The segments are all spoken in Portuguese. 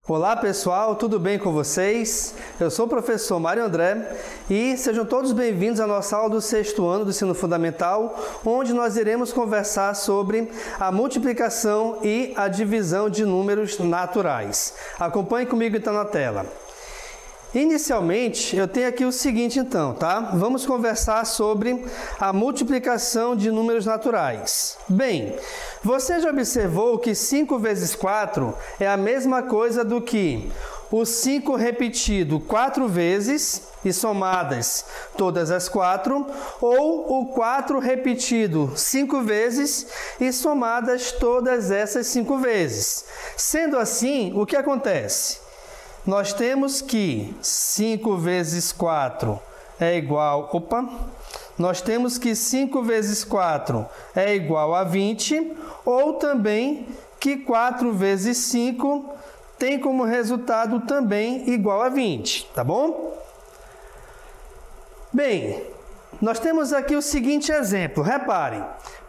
Olá pessoal, tudo bem com vocês? Eu sou o professor Mário André e sejam todos bem-vindos à nossa aula do 6º ano do ensino fundamental, onde nós iremos conversar sobre a multiplicação e a divisão de números naturais. Acompanhe comigo então na tela. Inicialmente, eu tenho aqui o seguinte então, tá? Vamos conversar sobre a multiplicação de números naturais. Bem, você já observou que 5 vezes 4 é a mesma coisa do que o 5 repetido 4 vezes e somadas todas as 4, ou o 4 repetido 5 vezes e somadas todas essas 5 vezes. Sendo assim, o que acontece? Nós temos que 5 vezes 4 é igual... Nós temos que 5 vezes 4 é igual a 20, ou também que 4 vezes 5 tem como resultado também igual a 20, tá bom? Bem, nós temos aqui o seguinte exemplo, reparem.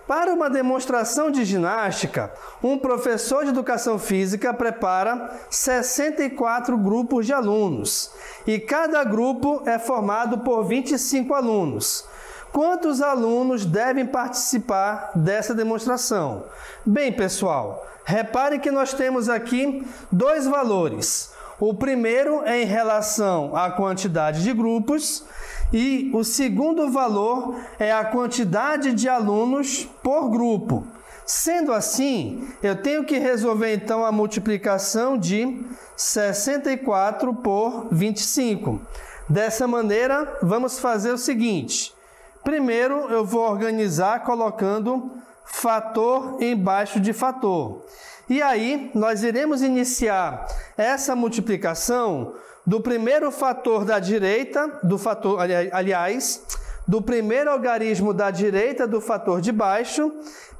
Para uma demonstração de ginástica, um professor de educação física prepara 64 grupos de alunos e cada grupo é formado por 25 alunos. Quantos alunos devem participar dessa demonstração? Bem, pessoal, reparem que nós temos aqui dois valores. O primeiro é em relação à quantidade de grupos e o segundo valor é a quantidade de alunos por grupo. Sendo assim, eu tenho que resolver então a multiplicação de 64 por 25. Dessa maneira, vamos fazer o seguinte. Primeiro, eu vou organizar colocando fator embaixo de fator. E aí, nós iremos iniciar essa multiplicação do primeiro fator da direita, do primeiro algarismo da direita do fator de baixo,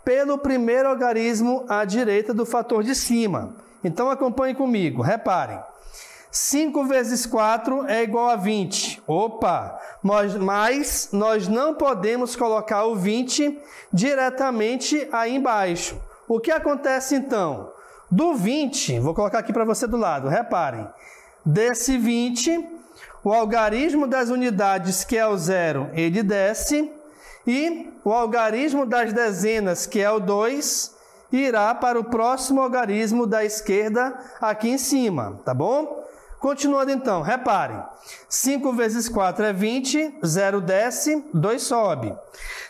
pelo primeiro algarismo à direita do fator de cima. Então, acompanhe comigo, reparem. 5 vezes 4 é igual a 20. Mas nós não podemos colocar o 20 diretamente aí embaixo. O que acontece então? Do 20, vou colocar aqui para você do lado, reparem. Desse 20, o algarismo das unidades, que é o 0, ele desce, e o algarismo das dezenas, que é o 2, irá para o próximo algarismo da esquerda aqui em cima, tá bom? Continuando então, reparem, 5 vezes 4 é 20, 0 desce, 2 sobe.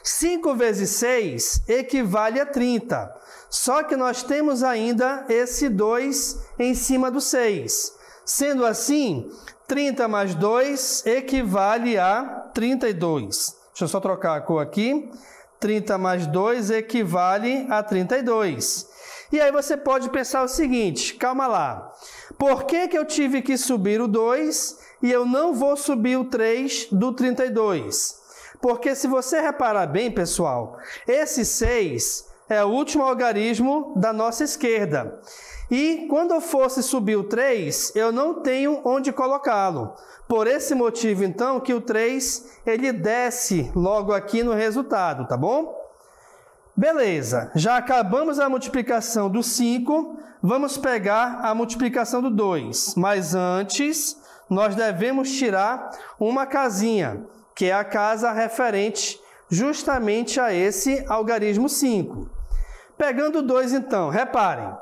5 vezes 6 equivale a 30, só que nós temos ainda esse 2 em cima do 6. Sendo assim, 30 mais 2 equivale a 32. Deixa eu só trocar a cor aqui. 30 mais 2 equivale a 32. E aí você pode pensar o seguinte, calma lá. Por que eu tive que subir o 2 e eu não vou subir o 3 do 32? Porque se você reparar bem, pessoal, esse 6 é o último algarismo da nossa esquerda. E quando eu fosse subir o 3, eu não tenho onde colocá-lo. Por esse motivo, então, que o 3 ele desce logo aqui no resultado, tá bom? Beleza, já acabamos a multiplicação do 5, vamos pegar a multiplicação do 2. Mas antes, nós devemos tirar uma casinha, que é a casa referente justamente a esse algarismo 5. Pegando o 2, então, reparem.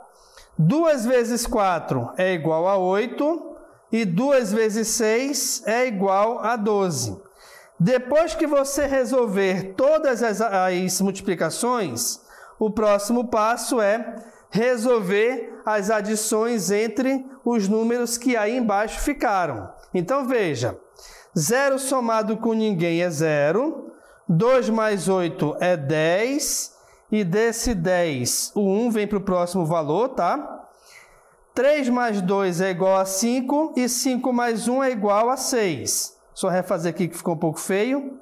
2 vezes 4 é igual a 8 e 2 vezes 6 é igual a 12. Depois que você resolver todas as multiplicações, o próximo passo é resolver as adições entre os números que aí embaixo ficaram. Então, veja, 0 somado com ninguém é 0, 2 mais 8 é 10, e desse 10, o 1 vem para o próximo valor, tá? 3 mais 2 é igual a 5, e 5 mais 1 é igual a 6. Só refazer aqui que ficou um pouco feio.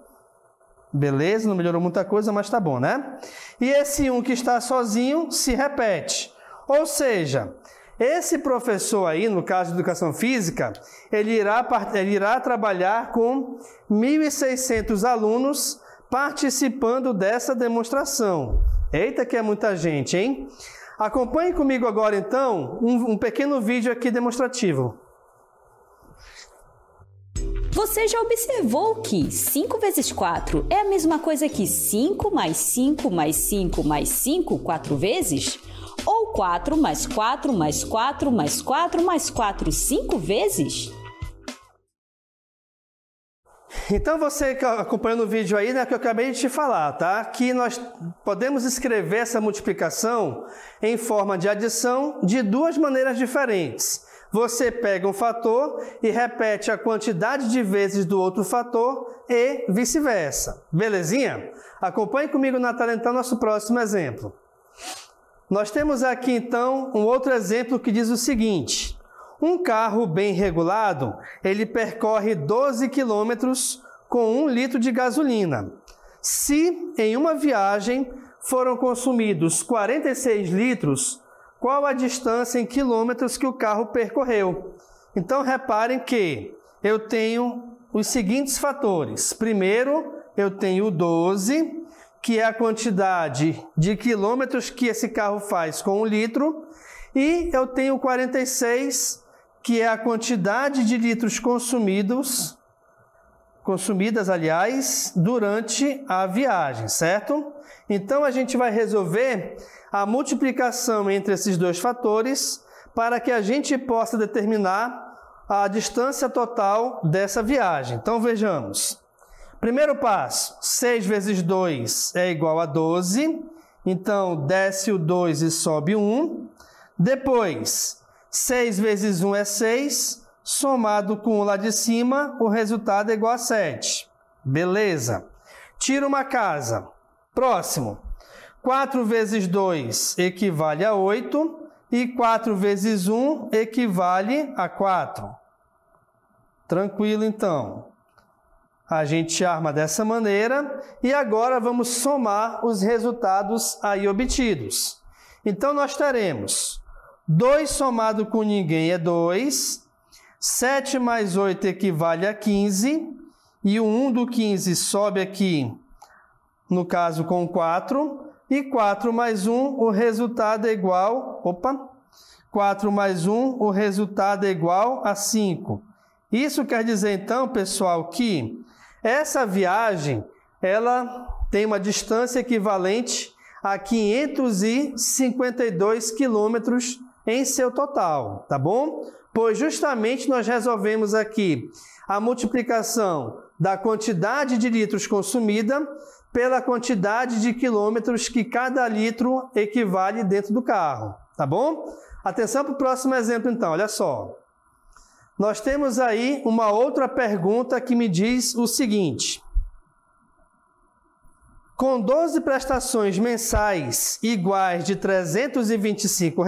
Beleza, não melhorou muita coisa, mas tá bom, né? E esse 1 que está sozinho se repete. Ou seja, esse professor aí, no caso de Educação Física, ele irá trabalhar com 1.600 alunos participando dessa demonstração. Eita, que é muita gente, hein? Acompanhe comigo agora, então, um pequeno vídeo aqui demonstrativo. Você já observou que 5 vezes 4 é a mesma coisa que 5 mais 5 mais 5 mais 5 4 vezes? Ou 4 mais 4 mais 4 mais 4 mais 4 5 vezes? Então, você acompanhando o vídeo aí, né, que eu acabei de te falar, tá? Que nós podemos escrever essa multiplicação em forma de adição de duas maneiras diferentes. Você pega um fator e repete a quantidade de vezes do outro fator e vice-versa. Belezinha? Acompanhe comigo na tela, então, nosso próximo exemplo. Nós temos aqui, então, um outro exemplo que diz o seguinte: um carro bem regulado, ele percorre 12 quilômetros com 1 litro de gasolina. Se em uma viagem foram consumidos 46 litros, qual a distância em quilômetros que o carro percorreu? Então, reparem que eu tenho os seguintes fatores. Primeiro, eu tenho 12, que é a quantidade de quilômetros que esse carro faz com 1 litro, e eu tenho 46, que é a quantidade de litros consumidas, durante a viagem, certo? Então, a gente vai resolver a multiplicação entre esses dois fatores para que a gente possa determinar a distância total dessa viagem. Então, vejamos. Primeiro passo, 6 vezes 2 é igual a 12. Então, desce o 2 e sobe 1. Depois, 6 vezes 1 é 6, somado com o lá de cima, o resultado é igual a 7. Beleza. Tira uma casa. Próximo. 4 vezes 2 equivale a 8 e 4 vezes 1 equivale a 4. Tranquilo, então. A gente arma dessa maneira e agora vamos somar os resultados aí obtidos. Então, nós teremos 2 somado com ninguém é 2, 7 mais 8 equivale a 15, e o 1 do 15 sobe aqui, no caso com 4, e 4 mais 1, o resultado é igual, 4 mais 1, o resultado é igual a 5. Isso quer dizer, então, pessoal, que essa viagem, ela tem uma distância equivalente a 552 quilômetros em seu total, tá bom? Pois justamente nós resolvemos aqui a multiplicação da quantidade de litros consumida pela quantidade de quilômetros que cada litro equivale dentro do carro, tá bom? Atenção para o próximo exemplo, então, olha só. Nós temos aí uma outra pergunta que me diz o seguinte: com 12 prestações mensais iguais de R$ 325,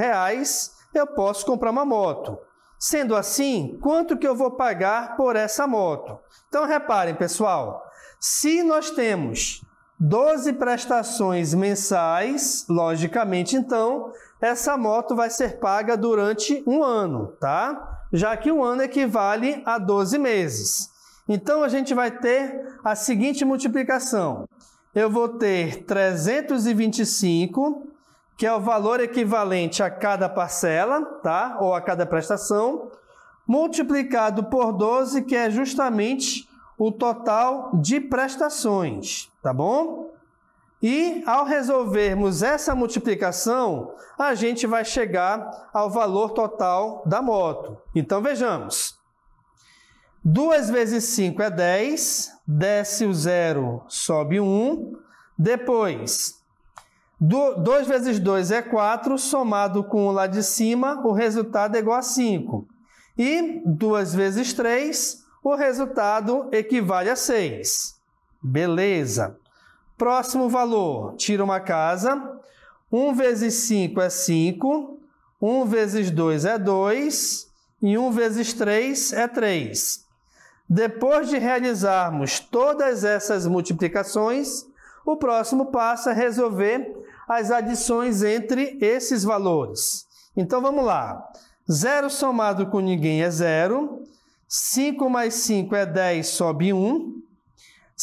eu posso comprar uma moto. Sendo assim, quanto que eu vou pagar por essa moto? Então, reparem, pessoal, se nós temos 12 prestações mensais, logicamente, então, essa moto vai ser paga durante um ano, tá? Já que um ano equivale a 12 meses. Então, a gente vai ter a seguinte multiplicação. Eu vou ter 325, que é o valor equivalente a cada parcela, tá? Ou a cada prestação, multiplicado por 12, que é justamente o total de prestações, tá bom? E, ao resolvermos essa multiplicação, a gente vai chegar ao valor total da moto. Então, vejamos. 2 vezes 5 é 10, desce o 0, sobe 1. Depois, 2 vezes 2 é 4, somado com o lá de cima, o resultado é igual a 5. E 2 vezes 3, o resultado equivale a 6. Beleza. Próximo valor, tira uma casa. 1 vezes 5 é 5, 1 vezes 2 é 2 e 1 vezes 3 é 3. Depois de realizarmos todas essas multiplicações, o próximo passo é resolver as adições entre esses valores. Então, vamos lá. 0 somado com ninguém é 0. 5 mais 5 é 10, sobe 1.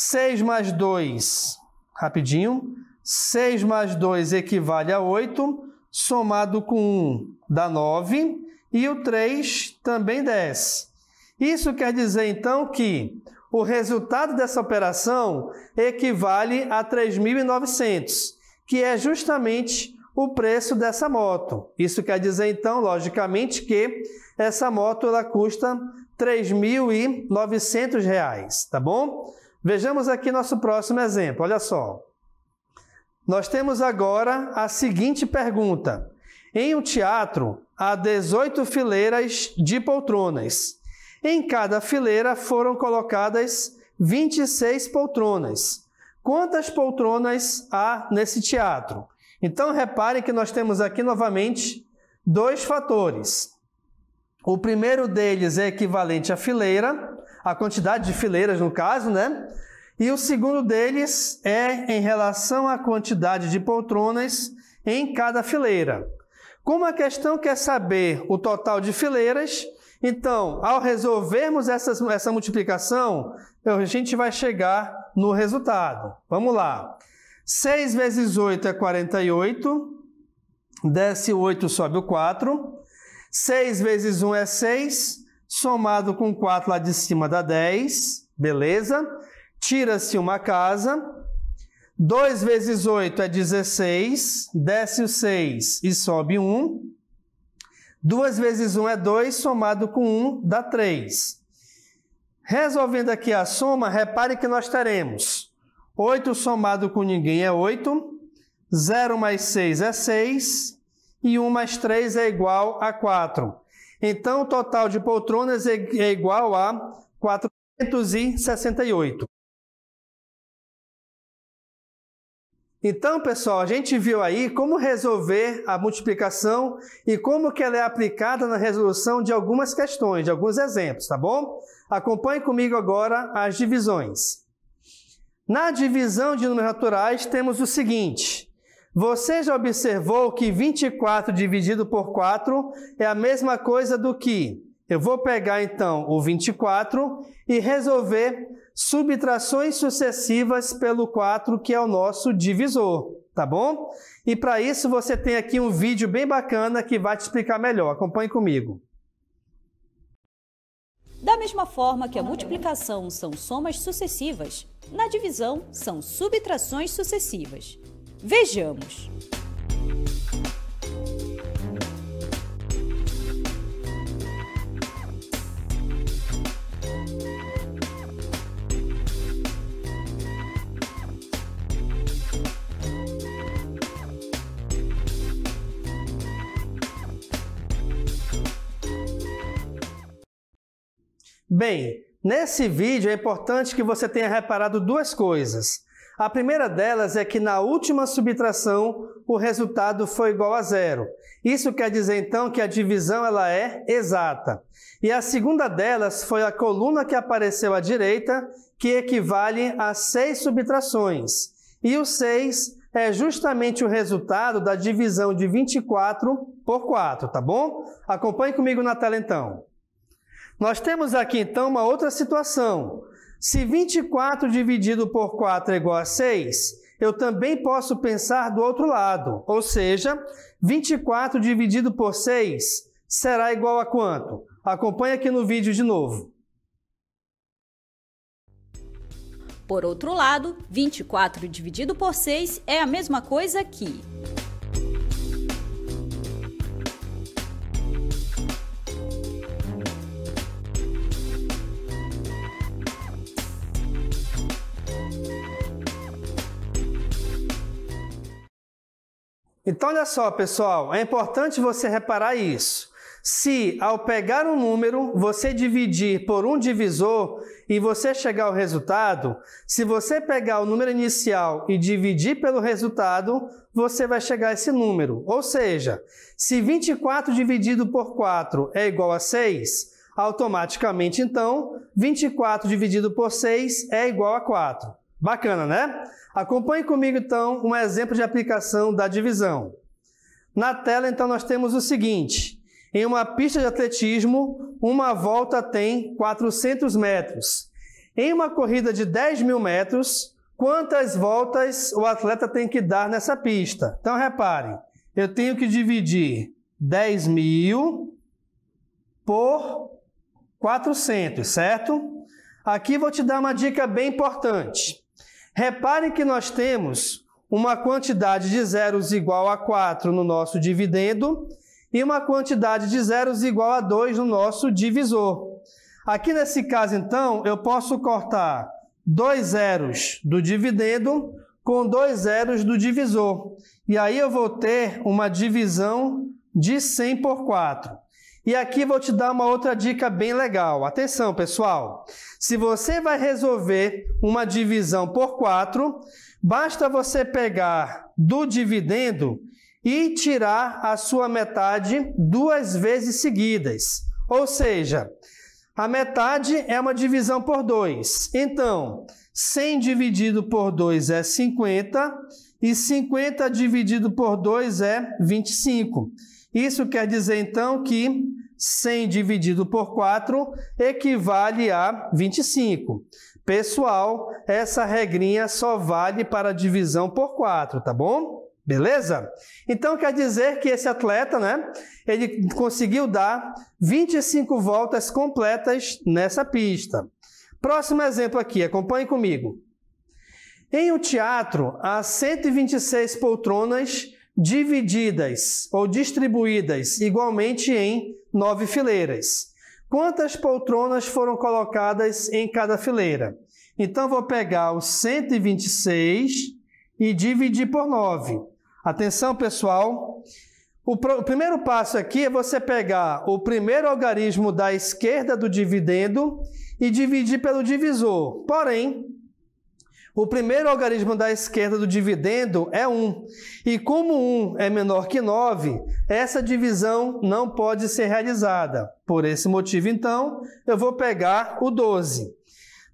6 mais 2, rapidinho, 6 mais 2 equivale a 8, somado com 1 dá 9, e o 3 também desce. Isso quer dizer, então, que o resultado dessa operação equivale a 3.900, que é justamente o preço dessa moto. Isso quer dizer, então, logicamente, que essa moto ela custa R$ 3.900, tá bom? Vejamos aqui nosso próximo exemplo, olha só. Nós temos agora a seguinte pergunta. Em um teatro, há 18 fileiras de poltronas. Em cada fileira foram colocadas 26 poltronas. Quantas poltronas há nesse teatro? Então, reparem que nós temos aqui novamente dois fatores. O primeiro deles é equivalente à fileira, a quantidade de fileiras no caso, né? E o segundo deles é em relação à quantidade de poltronas em cada fileira. Como a questão quer saber o total de fileiras, então, ao resolvermos essa multiplicação, a gente vai chegar no resultado. Vamos lá. 6 vezes 8 é 48, desce o 8, sobe o 4. 6 vezes 1 é 6, somado com 4 lá de cima dá 10, beleza? Tira-se uma casa. 2 vezes 8 é 16, desce o 6 e sobe 1. 2 vezes 1 é 2, somado com 1 dá 3. Resolvendo aqui a soma, repare que nós teremos 8 somado com ninguém é 8, 0 mais 6 é 6 e 1 mais 3 é igual a 4. Então, o total de poltronas é igual a 468. Então, pessoal, a gente viu aí como resolver a multiplicação e como que ela é aplicada na resolução de algumas questões, de alguns exemplos, tá bom? Acompanhe comigo agora as divisões. Na divisão de números naturais, temos o seguinte. Você já observou que 24 dividido por 4 é a mesma coisa do que? Eu vou pegar, então, o 24 e resolver subtrações sucessivas pelo 4, que é o nosso divisor, tá bom? E para isso você tem aqui um vídeo bem bacana que vai te explicar melhor. Acompanhe comigo. Da mesma forma que a multiplicação são somas sucessivas, na divisão são subtrações sucessivas. Vejamos. Bem, nesse vídeo é importante que você tenha reparado duas coisas. A primeira delas é que na última subtração o resultado foi igual a 0. Isso quer dizer então que a divisão ela é exata. E a segunda delas foi a coluna que apareceu à direita, que equivale a 6 subtrações. E o 6 é justamente o resultado da divisão de 24 por 4, tá bom? Acompanhe comigo na tela então. Nós temos aqui, então, uma outra situação. Se 24 dividido por 4 é igual a 6, eu também posso pensar do outro lado. Ou seja, 24 dividido por 6 será igual a quanto? Acompanhe aqui no vídeo de novo. Por outro lado, 24 dividido por 6 é a mesma coisa que... Então, olha só, pessoal, é importante você reparar isso. Se, ao pegar um número, você dividir por um divisor e você chegar ao resultado, se você pegar o número inicial e dividir pelo resultado, você vai chegar a esse número. Ou seja, se 24 dividido por 4 é igual a 6, automaticamente, então, 24 dividido por 6 é igual a 4. Bacana, né? Acompanhe comigo, então, um exemplo de aplicação da divisão. Na tela, então, nós temos o seguinte. Em uma pista de atletismo, uma volta tem 400 metros. Em uma corrida de 10 mil metros, quantas voltas o atleta tem que dar nessa pista? Então, reparem, eu tenho que dividir 10 mil por 400, certo? Aqui vou te dar uma dica bem importante. Reparem que nós temos uma quantidade de zeros igual a 4 no nosso dividendo e uma quantidade de zeros igual a 2 no nosso divisor. Aqui nesse caso, então, eu posso cortar 2 zeros do dividendo com 2 zeros do divisor. E aí eu vou ter uma divisão de 100 por 4. E aqui vou te dar uma outra dica bem legal. Atenção, pessoal! Se você vai resolver uma divisão por 4, basta você pegar do dividendo e tirar a sua metade 2 vezes seguidas. Ou seja, a metade é uma divisão por 2. Então, 100 dividido por 2 é 50 e 50 dividido por 2 é 25. Isso quer dizer, então, que 100 dividido por 4 equivale a 25. Pessoal, essa regrinha só vale para a divisão por 4, tá bom? Beleza? Então, quer dizer que esse atleta, né, ele conseguiu dar 25 voltas completas nessa pista. Próximo exemplo aqui, acompanhe comigo. Em um teatro, há 126 poltronas divididas ou distribuídas igualmente em 9 fileiras. Quantas poltronas foram colocadas em cada fileira? Então, vou pegar os 126 e dividir por 9. Atenção, pessoal! O primeiro passo aqui é você pegar o primeiro algarismo da esquerda do dividendo e dividir pelo divisor. Porém, o primeiro algarismo da esquerda do dividendo é 1. E como 1 é menor que 9, essa divisão não pode ser realizada. Por esse motivo, então, eu vou pegar o 12.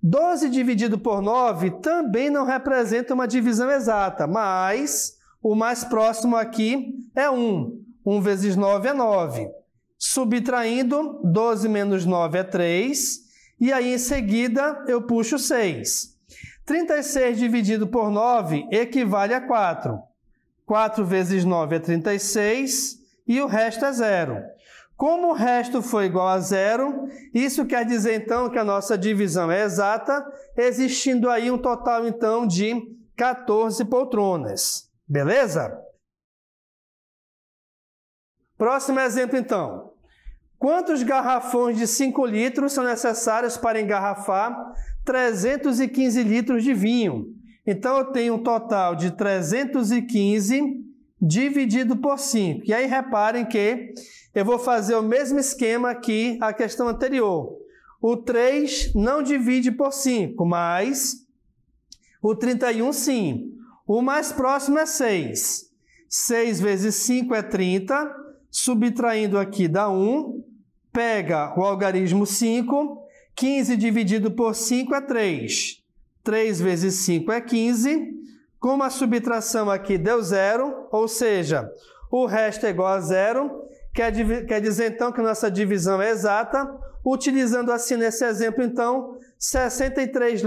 12 dividido por 9 também não representa uma divisão exata, mas o mais próximo aqui é 1. 1 vezes 9 é 9. Subtraindo, 12 menos 9 é 3. E aí, em seguida, eu puxo 6. 36 dividido por 9 equivale a 4. 4 vezes 9 é 36 e o resto é 0. Como o resto foi igual a 0, isso quer dizer, então, que a nossa divisão é exata, existindo aí um total, então, de 14 poltronas. Beleza? Próximo exemplo, então. Quantos garrafões de 5 litros são necessários para engarrafar 315 litros de vinho? Então, eu tenho um total de 315 dividido por 5. E aí, reparem que eu vou fazer o mesmo esquema que a questão anterior. O 3 não divide por 5, mas o 31 sim. O mais próximo é 6. 6 vezes 5 é 30. Subtraindo aqui dá 1. Pega o algarismo 5. 15 dividido por 5 é 3. 3 vezes 5 é 15. Como a subtração aqui deu 0, ou seja, o resto é igual a 0, quer dizer, então, que nossa divisão é exata, utilizando assim, nesse exemplo, então, 63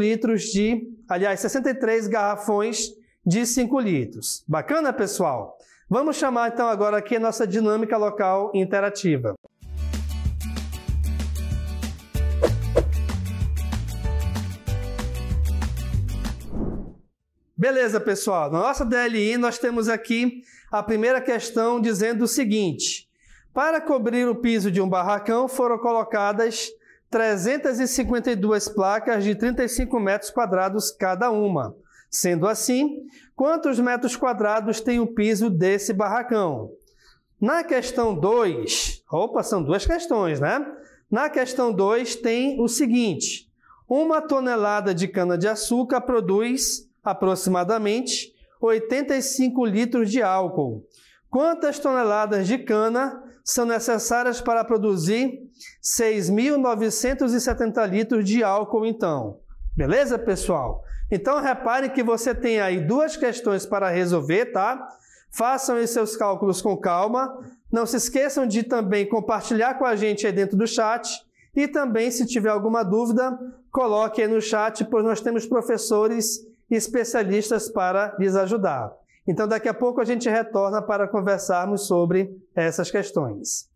garrafões de 5 litros. Bacana, pessoal? Vamos chamar, então, agora aqui a nossa dinâmica local interativa. Beleza, pessoal? Na nossa DLI, nós temos aqui a primeira questão dizendo o seguinte: para cobrir o piso de um barracão, foram colocadas 352 placas de 35 metros quadrados cada uma. Sendo assim, quantos metros quadrados tem o piso desse barracão? Na questão 2, são duas questões, né? Na questão 2 tem o seguinte: 1 tonelada de cana-de-açúcar produz aproximadamente 85 litros de álcool. Quantas toneladas de cana são necessárias para produzir 6.970 litros de álcool, então? Beleza, pessoal? Então, reparem que você tem aí duas questões para resolver, tá? Façam os seus cálculos com calma. Não se esqueçam de também compartilhar com a gente aí dentro do chat E também, se tiver alguma dúvida, coloque aí no chat, pois nós temos professores especialistas para lhes ajudar. Então, daqui a pouco a gente retorna para conversarmos sobre essas questões.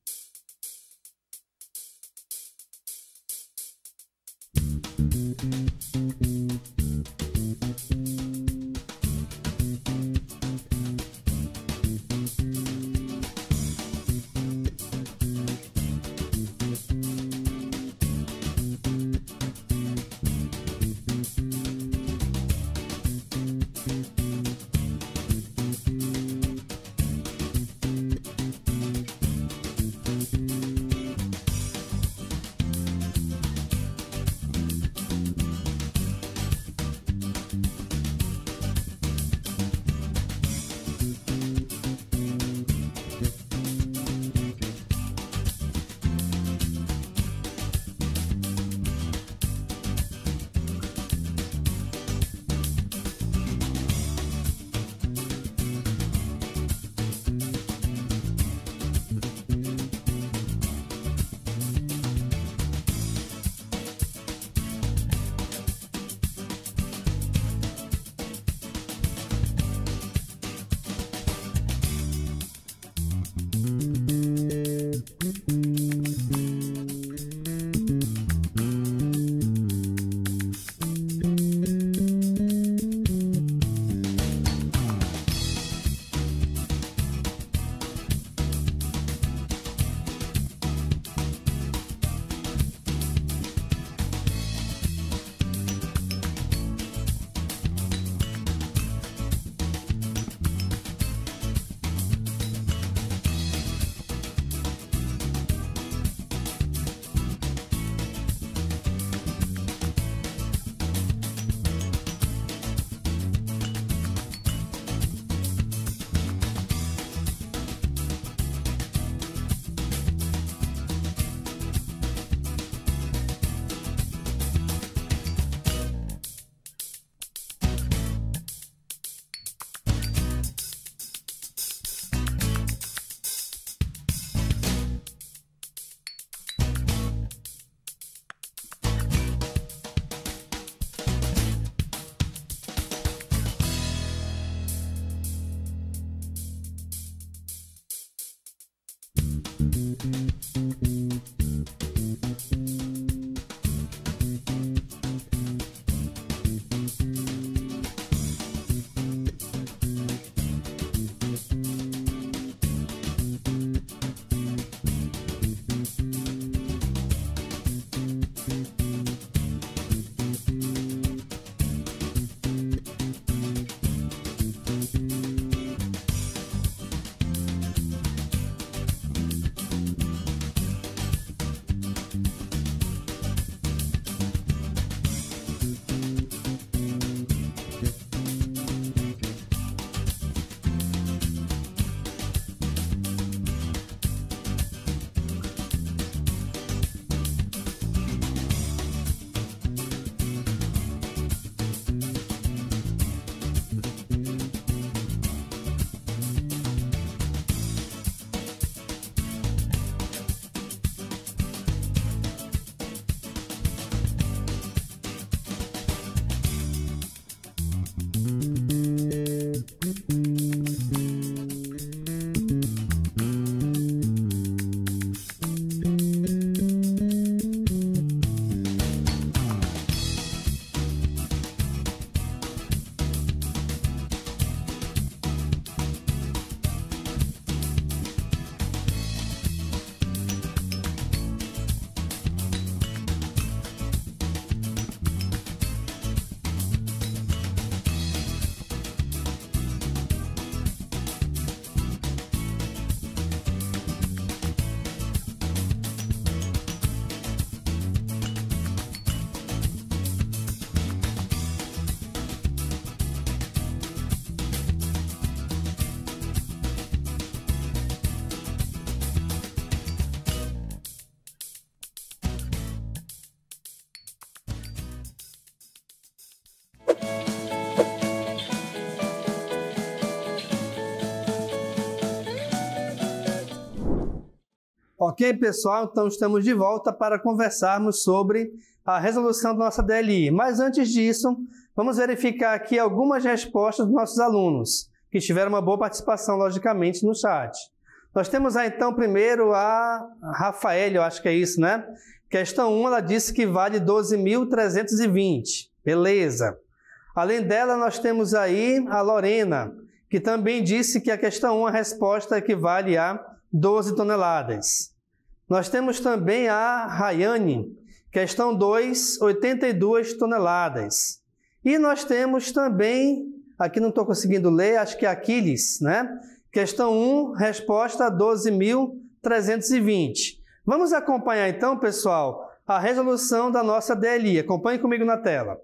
Ok, pessoal? Então estamos de volta para conversarmos sobre a resolução da nossa DLI. Mas antes disso, vamos verificar aqui algumas respostas dos nossos alunos, que tiveram uma boa participação, logicamente, no chat. Nós temos aí, então, primeiro a Rafael, eu acho que é isso, né? Questão 1, ela disse que vale 12.320. Beleza. Além dela, nós temos aí a Lorena, que também disse que a questão 1, a resposta equivale a 12 toneladas. Nós temos também a Rayane, questão 2, 82 toneladas. E nós temos também, aqui não estou conseguindo ler, acho que é Aquiles, né? Questão 1, resposta 12.320. Vamos acompanhar então, pessoal, a resolução da nossa DLI. Acompanhe comigo na tela.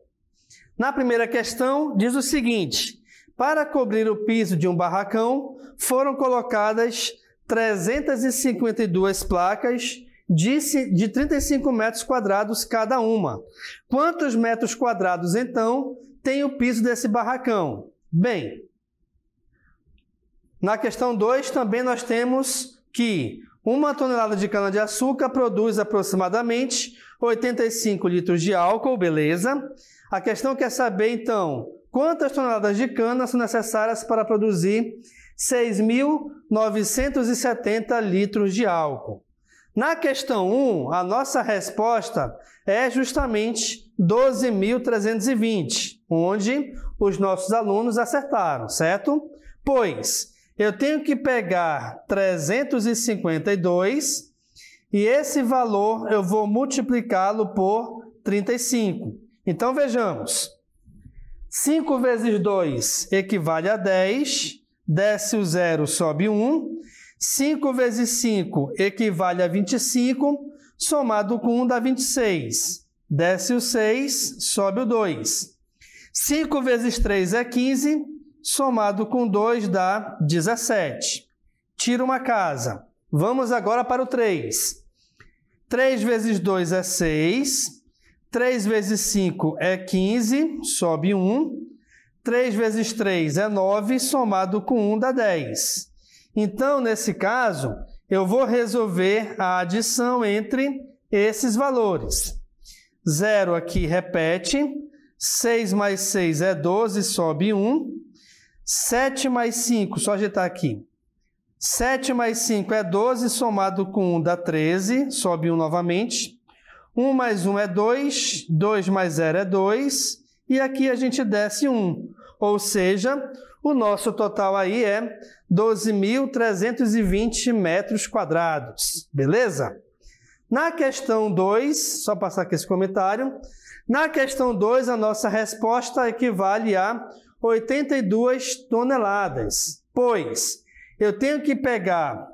Na primeira questão, diz o seguinte: para cobrir o piso de um barracão, foram colocadas 352 placas de 35 metros quadrados cada uma. Quantos metros quadrados, então, tem o piso desse barracão? Bem, na questão 2 também nós temos que 1 tonelada de cana-de-açúcar produz aproximadamente 85 litros de álcool, beleza? A questão quer saber, então, quantas toneladas de cana são necessárias para produzir 6.970 litros de álcool. Na questão 1, a nossa resposta é justamente 12.320, onde os nossos alunos acertaram, certo? Pois eu tenho que pegar 352 e esse valor eu vou multiplicá-lo por 35. Então, vejamos. 5 vezes 2 equivale a 10. Desce o 0, sobe 1. 5 vezes 5 equivale a 25. Somado com 1 dá 26. Desce o 6, sobe o 2. 5 vezes 3 é 15. Somado com 2 dá 17. Tira uma casa. Vamos agora para o 3. 3 vezes 2 é 6. 3 vezes 5 é 15. Sobe 1. 3 vezes 3 é 9, somado com 1 dá 10. Então, nesse caso, eu vou resolver a adição entre esses valores. 0 aqui repete, 6 mais 6 é 12, sobe 1. 7 mais 5, só ajeitar aqui. 7 mais 5 é 12, somado com 1 dá 13, sobe 1 novamente. 1 mais 1 é 2, 2 mais 0 é 2, e aqui a gente desce 1. Ou seja, o nosso total aí é 12.320 metros quadrados. Beleza? Na questão 2, só passar aqui esse comentário. Na questão 2, a nossa resposta equivale a 82 toneladas. Pois eu tenho que pegar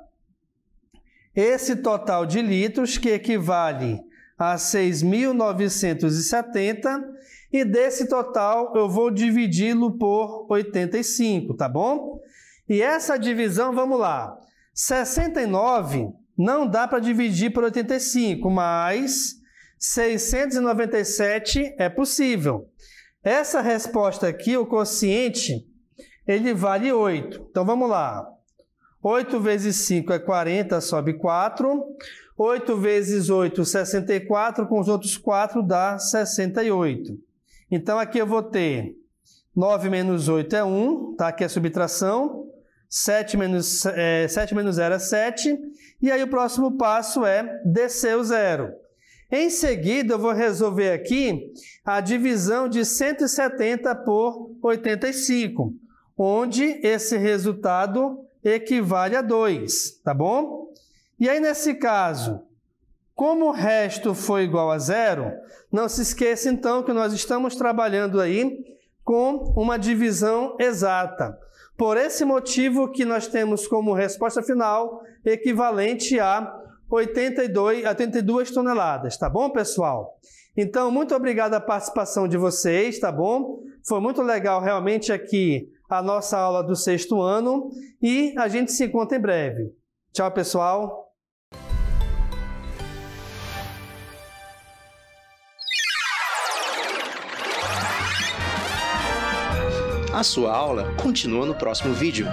esse total de litros, que equivale a 6.970, e desse total eu vou dividi-lo por 85, tá bom? E essa divisão, vamos lá. 69 não dá para dividir por 85, mas 697 é possível. Essa resposta aqui, o quociente, ele vale 8. Então vamos lá. 8 vezes 5 é 40, sobe 4. 8 vezes 8, 64, com os outros 4 dá 68. Então, aqui eu vou ter 9 menos 8 é 1, tá? Aqui é a subtração. 7 menos 0 é 7. E aí, o próximo passo é descer o 0. Em seguida, eu vou resolver aqui a divisão de 170 por 85, onde esse resultado equivale a 2, tá bom? E aí, nesse caso, como o resto foi igual a 0, não se esqueça, então, que nós estamos trabalhando aí com uma divisão exata. Por esse motivo que nós temos como resposta final equivalente a 82 toneladas, tá bom, pessoal? Então, muito obrigado a participação de vocês, tá bom? Foi muito legal realmente aqui a nossa aula do 6º ano e a gente se encontra em breve. Tchau, pessoal! A sua aula continua no próximo vídeo.